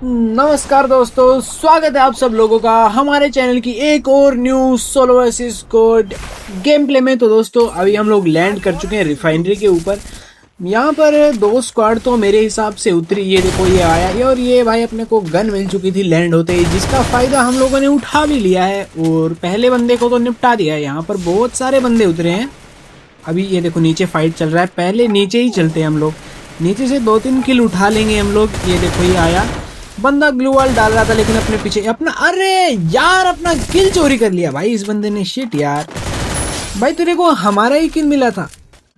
नमस्कार दोस्तों, स्वागत है आप सब लोगों का हमारे चैनल की एक और new solo versus squad game play में। तो दोस्तों अभी हम लोग लैंड कर चुके हैं रिफाइनरी के ऊपर। यहाँ पर दो स्क्वाड तो मेरे हिसाब से उतरी। ये देखो ये आया ये, और ये भाई अपने को गन मिल चुकी थी लैंड होते ही, जिसका फ़ायदा हम लोगों ने उठा भी लिया है और पहले बंदे को तो निपटा दिया है। यहाँ पर बहुत सारे बंदे उतरे हैं। अभी ये देखो नीचे फाइट चल रहा है, पहले नीचे ही चलते हैं हम लोग। नीचे से 2-3 किल उठा लेंगे हम लोग। ये देखो ये आया बंदा, ग्लू वॉल डाल रहा था लेकिन अपने पीछे अपना, अरे यार अपना किल चोरी कर लिया भाई इस बंदे ने। शिट यार भाई, तेरे को हमारा ही किल मिला था।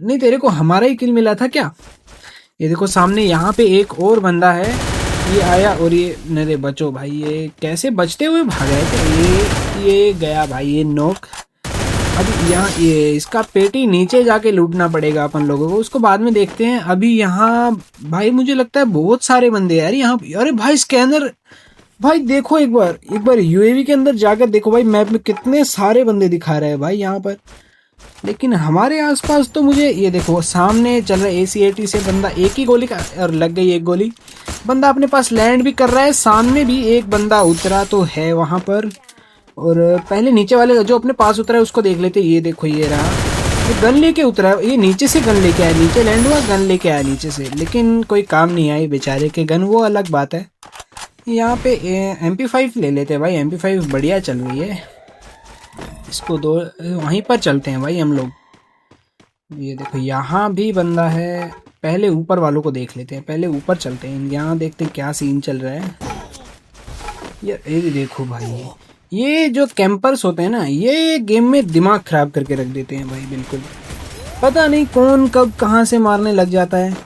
नहीं, तेरे को हमारा ही किल मिला था क्या? ये देखो सामने यहाँ पे एक और बंदा है। ये आया और ये मेरे बचो भाई, ये कैसे बचते हुए भाग रहे थे। ये गया भाई, ये नॉक। अब यहाँ ये इसका पेटी नीचे जाके लूटना पड़ेगा अपन लोगों को, उसको बाद में देखते हैं। अभी यहाँ भाई मुझे लगता है बहुत सारे बंदे यार यहाँ। अरे भाई स्कैनर, भाई देखो एक बार यूएवी के अंदर जाकर देखो भाई, मैप में कितने सारे बंदे दिखा रहे हैं भाई यहाँ पर। लेकिन हमारे आसपास तो मुझे ये देखो सामने चल रहा है ACAT से बंदा, एक ही गोली का और लग गई एक गोली। बंदा अपने पास लैंड भी कर रहा है, सामने भी एक बंदा उतरा तो है वहाँ पर। और पहले नीचे वाले जो अपने पास उतरा है उसको देख लेते। ये देखो ये रहा, ये गन लेके उतरा है। ये नीचे से गन लेके आया, नीचे लैंड हुआ गन लेके आया नीचे से, लेकिन कोई काम नहीं आई बेचारे के गन, वो अलग बात है। यहाँ पे MP5 ले लेते हैं भाई, MP5 बढ़िया चल रही है। इसको दो वहीं पर चलते हैं भाई हम लोग। ये देखो यहाँ भी बंदा है, पहले ऊपर वालों को देख लेते हैं, पहले ऊपर चलते हैं, यहाँ देखते हैं क्या सीन चल रहा है। ये देखो भाई, ये जो कैंपर्स होते हैं ना, ये गेम में दिमाग खराब करके रख देते हैं भाई बिल्कुल। पता नहीं कौन कब कहाँ से मारने लग जाता है।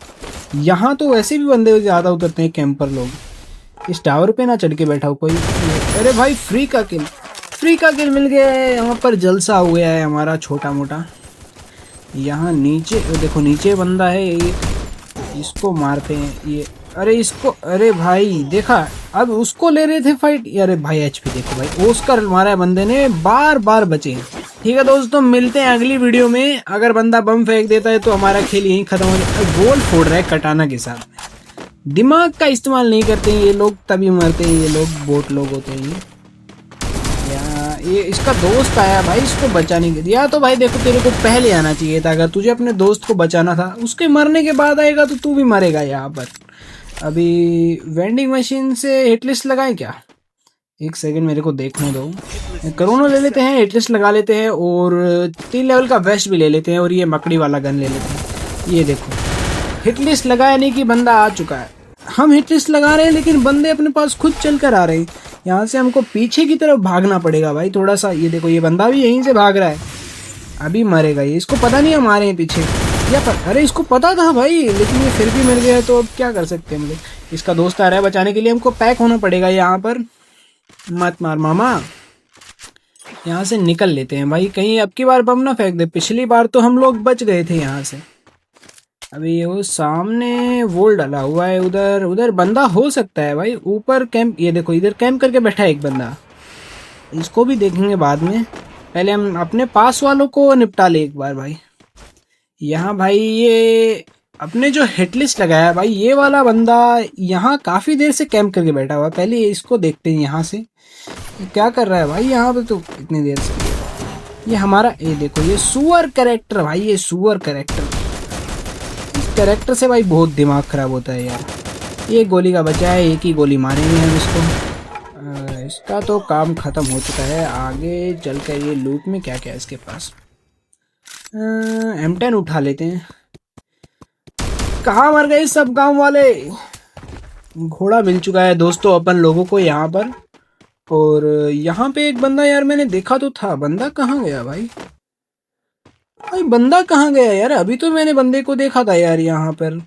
यहाँ तो वैसे भी बंदे ज़्यादा उतरते हैं कैंपर लोग। इस टावर पे ना चढ़ के बैठा हो कोई। अरे भाई फ्री का किल मिल गया है। यहाँ पर जलसा हो गया है हमारा छोटा मोटा। यहाँ नीचे देखो, नीचे बंदा है, इसको मारते हैं। ये अरे इसको, अरे भाई देखा, अब उसको ले रहे थे फाइट। अरे भाई HP देखो भाई, ओस्कर मारा है बंदे ने, बार बार बचे हैं। ठीक है दोस्तों, मिलते हैं अगली वीडियो में। अगर बंदा बम फेंक देता है तो हमारा खेल यहीं खत्म हो जाए। गोल फोड़ रहा है कटाना के साथ में। दिमाग का इस्तेमाल नहीं करते हैं ये लोग, तभी मरते हैं ये लोग, बोट लोग होते हैं ये इसका दोस्त आया भाई, इसको बचाने के दिया तो भाई देखो तेरे को पहले आना चाहिए था। अगर तुझे अपने दोस्त को बचाना था, उसके मरने के बाद आएगा तो तू भी मरेगा यहाँ पर। अभी वेंडिंग मशीन से हिटलिस्ट लगाएं क्या? एक सेकंड मेरे को देखने दो। करोना ले लेते हैं, हिटलिस्ट लगा लेते हैं, और 3 लेवल का वेस्ट भी ले लेते हैं, और ये मकड़ी वाला गन ले लेते हैं। ये देखो हिटलिस्ट लगाया नहीं कि बंदा आ चुका है। हम हिटलिस्ट लगा रहे हैं लेकिन बंदे अपने पास खुद चल कर आ रहे हैं। यहाँ से हमको पीछे की तरफ भागना पड़ेगा भाई थोड़ा सा। ये देखो ये बंदा भी यहीं से भाग रहा है, अभी मरेगा ये। इसको पता नहीं हम आ रहे हैं पीछे, या पर अरे इसको पता था भाई, लेकिन ये फिर भी मर गया। तो अब क्या कर सकते हैं हम लोग? इसका दोस्त आ रहा है बचाने के लिए, हमको पैक होना पड़ेगा यहाँ पर। मत मार मामा, यहाँ से निकल लेते हैं भाई, कहीं अब की बार बम ना फेंक दे। पिछली बार तो हम लोग बच गए थे यहाँ से। अभी वो सामने वोल डाला हुआ है, उधर बंदा हो सकता है भाई। ऊपर कैंप, ये देखो इधर कैंप करके बैठा है एक बंदा, इसको भी देखेंगे बाद में। पहले हम अपने पास वालों को निपटा ले एक बार भाई। यहाँ भाई ये अपने जो हिटलिस्ट लगाया भाई, ये वाला बंदा यहाँ काफ़ी देर से कैंप करके बैठा हुआ है। पहले इसको देखते हैं यहाँ से क्या कर रहा है भाई यहाँ पे, तो इतनी देर से। ये हमारा, ये देखो ये सुअर कैरेक्टर भाई, ये सुअर कैरेक्टर, इस कैरेक्टर से भाई बहुत दिमाग खराब होता है यार। ये गोली का बचा है, एक ही गोली मारेंगे हम इसको। इसका तो काम ख़त्म हो चुका है। आगे चल कर ये लूट में क्या क्या है इसके पास। M10 उठा लेते हैं। कहाँ मर गए सब गांव वाले? घोड़ा मिल चुका है दोस्तों अपन लोगों को यहाँ पर। और यहाँ पे एक बंदा यार मैंने देखा तो था, बंदा कहाँ गया भाई? भाई बंदा कहाँ गया यार? अभी तो मैंने बंदे को देखा था यार यहाँ पर।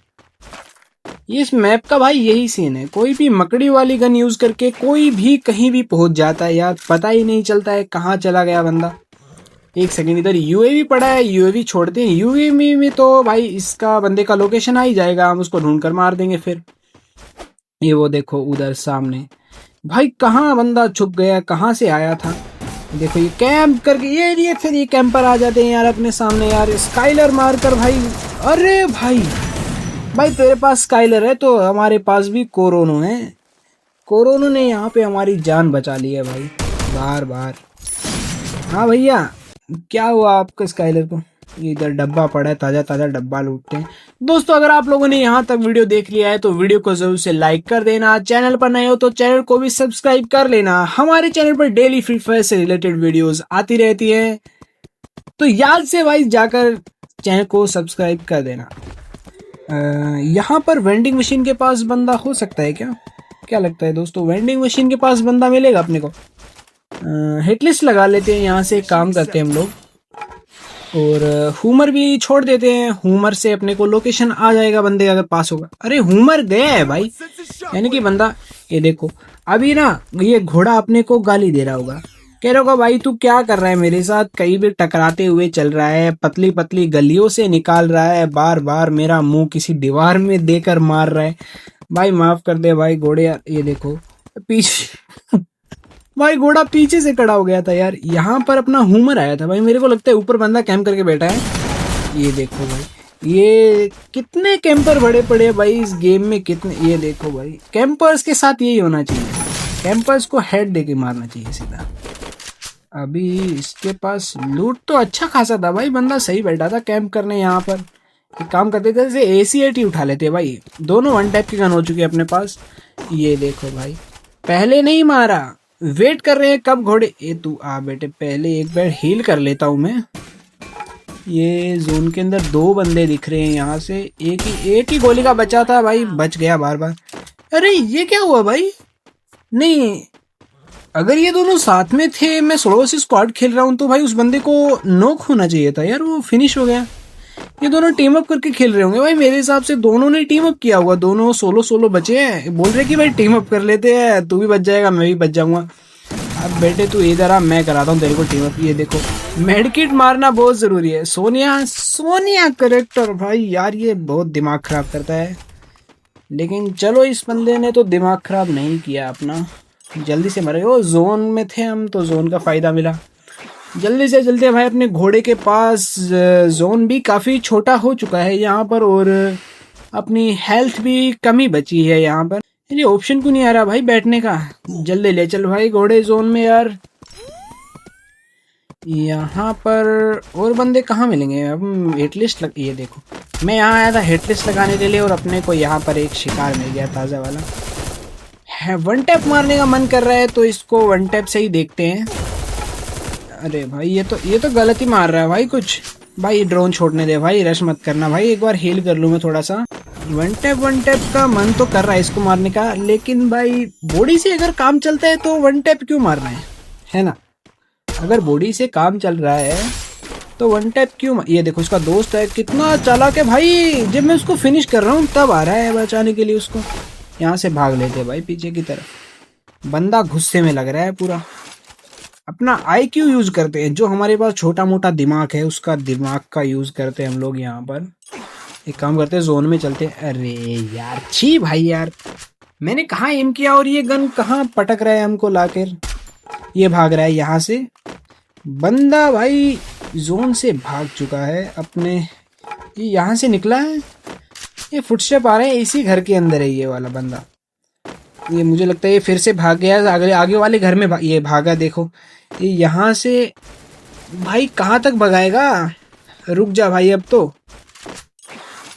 इस मैप का भाई यही सीन है, कोई भी मकड़ी वाली गन यूज करके कोई भी कहीं भी पहुंच जाता है यार, पता ही नहीं चलता है कहाँ चला गया बंदा। एक सेकंड, इधर UAV पड़ा है, UAV छोड़ते हैं। UAV में तो भाई इसका बंदे का लोकेशन आ ही जाएगा, हम उसको ढूंढ कर मार देंगे फिर। ये वो देखो उधर सामने भाई, कहाँ बंदा छुप गया, कहाँ से आया था? देखो ये कैंप करके, ये फिर ये कैंपर आ जाते हैं यार अपने सामने यार। स्काइलर मार कर भाई, अरे भाई तेरे पास स्काइलर है तो हमारे पास भी कोरोनो है। कोरोना ने यहाँ पे हमारी जान बचा ली है भाई, बार बार। हाँ भैया, क्या हुआ आपका स्काइलर को? ये इधर डब्बा पड़ा है, ताज़ा ताज़ा डब्बा लूटते हैं। दोस्तों अगर आप लोगों ने यहाँ तक वीडियो देख लिया है तो वीडियो को जरूर से लाइक कर देना, चैनल पर नए हो तो चैनल को भी सब्सक्राइब कर लेना। हमारे चैनल पर डेली फ्री फायर से रिलेटेड वीडियोस आती रहती हैं, तो याद से भाई जाकर चैनल को सब्सक्राइब कर देना। यहाँ पर वेंडिंग मशीन के पास बंदा हो सकता है क्या? क्या लगता है दोस्तों, वेंडिंग मशीन के पास बंदा मिलेगा अपने को? हिटलिस्ट लगा लेते हैं, यहाँ से एक काम करते हैं हम लोग, और हुमर भी छोड़ देते हैं। हुमर से अपने को लोकेशन आ जाएगा बंदे अगर पास होगा। अरे हुमर गया है भाई, यानी कि बंदा, ये देखो अभी ना ये घोड़ा अपने को गाली दे रहा होगा, कह रहा होगा भाई तू क्या कर रहा है मेरे साथ, कहीं भी टकराते हुए चल रहा है, पतली पतली गलियों से निकाल रहा है, बार बार मेरा मुंह किसी दीवार में देकर मार रहा है। भाई माफ कर दे भाई घोड़े यार। ये देखो पीछे भाई घोड़ा पीछे से खड़ा हो गया था यार। यहाँ पर अपना हुमर आया था भाई, मेरे को लगता है ऊपर बंदा कैंप करके बैठा है। ये देखो भाई, ये कितने कैंपर बड़े पड़े हैं भाई इस गेम में, कितने। ये देखो भाई, कैंपर्स के साथ यही होना चाहिए, कैंपर्स को हेड देके मारना चाहिए सीधा। अभी इसके पास लूट तो अच्छा खासा था भाई, बंदा सही बैठा था कैंप करने। यहाँ पर एक काम करते थे, जैसे ACAT उठा लेते भाई, दोनों वन टाइप की गन हो चुकी है अपने पास। ये देखो भाई, पहले नहीं मारा, वेट कर रहे हैं कब घोड़े। ये तू आ बेटे, पहले एक बार हील कर लेता हूँ मैं। ये जोन के अंदर 2 बंदे दिख रहे हैं, यहाँ से एक ही गोली का बचा था भाई, बच गया बार बार। अरे ये क्या हुआ भाई? नहीं, अगर ये दोनों साथ में थे, मैं सोलो वर्सेस स्क्वाड खेल रहा हूँ, तो भाई उस बंदे को नॉक होना चाहिए था यार, वो फिनिश हो गया। ये दोनों टीम अप करके खेल रहे होंगे भाई, मेरे हिसाब से दोनों ने टीम अप किया होगा, दोनों सोलो सोलो बचे हैं, बोल रहे कि भाई टीम अप कर लेते हैं, तू भी बच जाएगा मैं भी बच जाऊंगा। अब बेटे तू इधर आ, मैं कराता हूँ तेरे को टीम अप। ये देखो मेडकिट मारना बहुत जरूरी है। सोनिया करेक्टर भाई यार, ये बहुत दिमाग खराब करता है, लेकिन चलो इस बंदे ने तो दिमाग खराब नहीं किया अपना, जल्दी से मरे। वो जोन में थे हम, तो जोन का फायदा मिला। जल्दी से जल्दी भाई अपने घोड़े के पास, जोन भी काफ़ी छोटा हो चुका है यहाँ पर, और अपनी हेल्थ भी कमी बची है यहाँ पर। ये ऑप्शन क्यों नहीं आ रहा भाई बैठने का? जल्दी ले चल भाई घोड़े जोन में यार। यहाँ पर और बंदे कहाँ मिलेंगे? अब हिटलिस्ट ये देखो, मैं यहाँ आया था हिटलिस्ट लगाने के लिए, और अपने को यहाँ पर एक शिकार मिल गया ताज़ा वाला है। वन टैप मारने का मन कर रहा है, तो इसको वन टैप से ही देखते हैं। अरे भाई ये तो गलत ही मार रहा है भाई कुछ। भाई ड्रोन छोड़ने दे भाई, रश मत करना भाई, एक बार हील कर लूँ मैं थोड़ा सा। वन टैप का मन तो कर रहा है इसको मारने का, लेकिन भाई बॉडी से अगर काम चलता है तो वन टैप क्यों मारना है ना? अगर बॉडी से काम चल रहा है तो वन टैप क्यों? ये देखो उसका दोस्त है, कितना चालाक है भाई, जब मैं उसको फिनिश कर रहा हूँ तब आ रहा है बचाने के लिए उसको। यहाँ से भाग लेते भाई पीछे की तरफ, बंदा गुस्से में लग रहा है पूरा। अपना IQ यूज करते हैं, जो हमारे पास छोटा मोटा दिमाग है उसका दिमाग का यूज करते हैं हम लोग यहाँ पर। एक काम करते हैं, जोन में चलते हैं। अरे यार छी भाई यार, मैंने कहाँ एम किया और ये गन कहाँ पटक रहा है हमको लाकर। ये भाग रहा है यहाँ से बंदा भाई, जोन से भाग चुका है अपने। ये यहाँ से निकला है, ये फुटस्टेप आ रहे हैं, इसी घर के अंदर है ये वाला बंदा। ये मुझे लगता है ये फिर से भाग गया आगे वाले घर में। ये भागा, देखो ये यहाँ से भाई कहाँ तक भगाएगा? रुक जा भाई, अब तो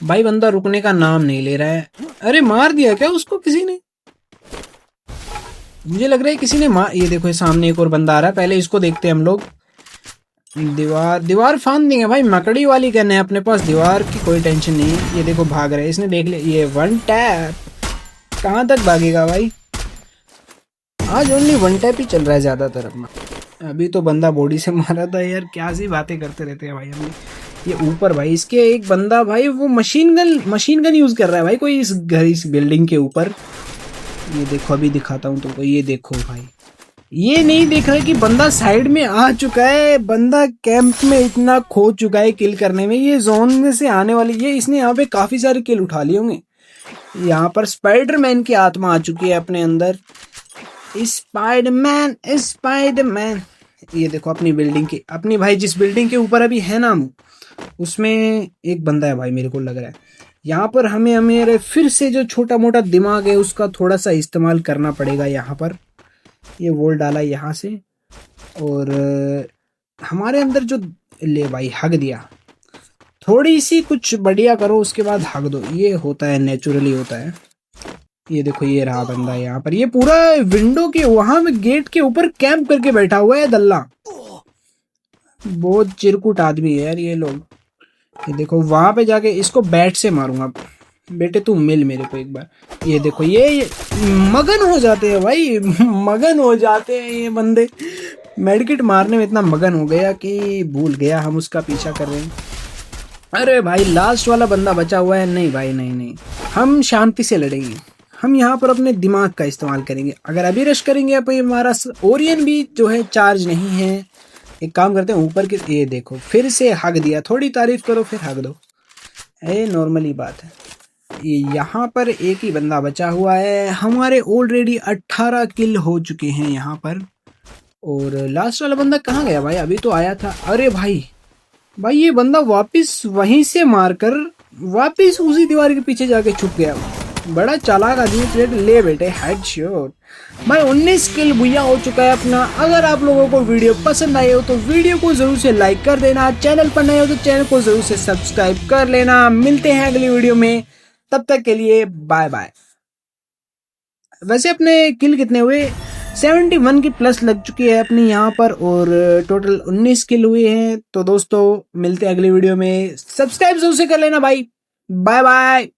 भाई बंदा रुकने का नाम नहीं ले रहा है। अरे मार दिया क्या उसको किसी ने? मुझे लग रहा है किसी ने मार। ये देखो सामने एक और बंदा आ रहा है, पहले इसको देखते हैं हम लोग। दीवार फांद देंगे भाई, मकड़ी वाली गन है अपने पास, दीवार की कोई टेंशन नहीं है। ये देखो भाग रहा है, इसने देख लिया। ये वन टैप कहाँ तक भागेगा भाई? आज ओनली वन टैप ही चल रहा है ज्यादातर अपना। अभी तो बंदा बॉडी से मारा था यार, क्या सी बातें करते रहते हैं भाई हम। ये ऊपर भाई इसके एक बंदा भाई, वो मशीन गन यूज कर रहा है भाई कोई इस बिल्डिंग के ऊपर। ये देखो अभी दिखाता हूँ तुमको। ये देखो भाई, ये नहीं देख रहा है कि बंदा साइड में आ चुका है, बंदा कैंप में इतना खो चुका है किल करने में। ये जोन में से आने वाली, ये इसने यहाँ पे काफी सारे किल उठा लिए होंगे। यहाँ पर स्पाइडरमैन की आत्मा आ चुकी है अपने अंदर। स्पाइडरमैन। ये देखो अपनी बिल्डिंग की, अपनी भाई जिस बिल्डिंग के ऊपर अभी है ना हम, उसमें एक बंदा है भाई, मेरे को लग रहा है। यहाँ पर हमें हमें फिर से जो छोटा मोटा दिमाग है उसका थोड़ा सा इस्तेमाल करना पड़ेगा। यहाँ पर ये वोल डाला यहाँ से, और हमारे अंदर जो, ले भाई हक दिया, थोड़ी सी कुछ बढ़िया करो उसके बाद हक दो, ये होता है, नेचुरली होता है। ये देखो ये रहा बंदा यहाँ पर, ये पूरा विंडो के वहां में गेट के ऊपर कैंप करके बैठा हुआ है दल्ला। बहुत चिरकुट आदमी है यार ये लोग। ये देखो वहां पे जाके इसको बैट से मारूंगा। बेटे तू मिल मेरे को एक बार। ये देखो ये मगन हो जाते हैं भाई, मगन हो जाते हैं ये बंदे। मेडिकेट मारने में इतना मगन हो गया कि भूल गया हम उसका पीछा कर रहे हैं। अरे भाई लास्ट वाला बंदा बचा हुआ है। नहीं भाई नहीं नहीं, हम शांति से लड़ेंगे। हम यहाँ पर अपने दिमाग का इस्तेमाल करेंगे। अगर अभी रश करेंगे तो हमारा ओरियन भी जो है चार्ज नहीं है। एक काम करते हैं ऊपर के, ये देखो फिर से हक दिया। थोड़ी तारीफ करो फिर हक दो, ये नॉर्मली बात है। यहाँ पर एक ही बंदा बचा हुआ है। हमारे ऑलरेडी 18 किल हो चुके हैं यहाँ पर। और लास्ट वाला बंदा कहाँ गया भाई? अभी तो आया था। अरे भाई भाई ये बंदा वापस वहीं से मारकर वापस उसी दीवार के पीछे जाके छुप गया। बड़ा चालाक आदमी। प्लेट ले बेटे, हेडशॉट भाई। 19 किल भुइया हो चुका है अपना। अगर आप लोगों को वीडियो पसंद आई हो तो वीडियो को जरूर से लाइक कर देना। चैनल पर नए हो तो चैनल को जरूर से सब्सक्राइब कर लेना। मिलते हैं अगली वीडियो में, तब तक के लिए बाय बाय। वैसे अपने किल कितने हुए? 71 की प्लस लग चुकी है अपनी यहाँ पर, और टोटल 19 किल हुए हैं। तो दोस्तों मिलते हैं अगली वीडियो में। सब्सक्राइब जरूर से कर लेना भाई। Bye bye.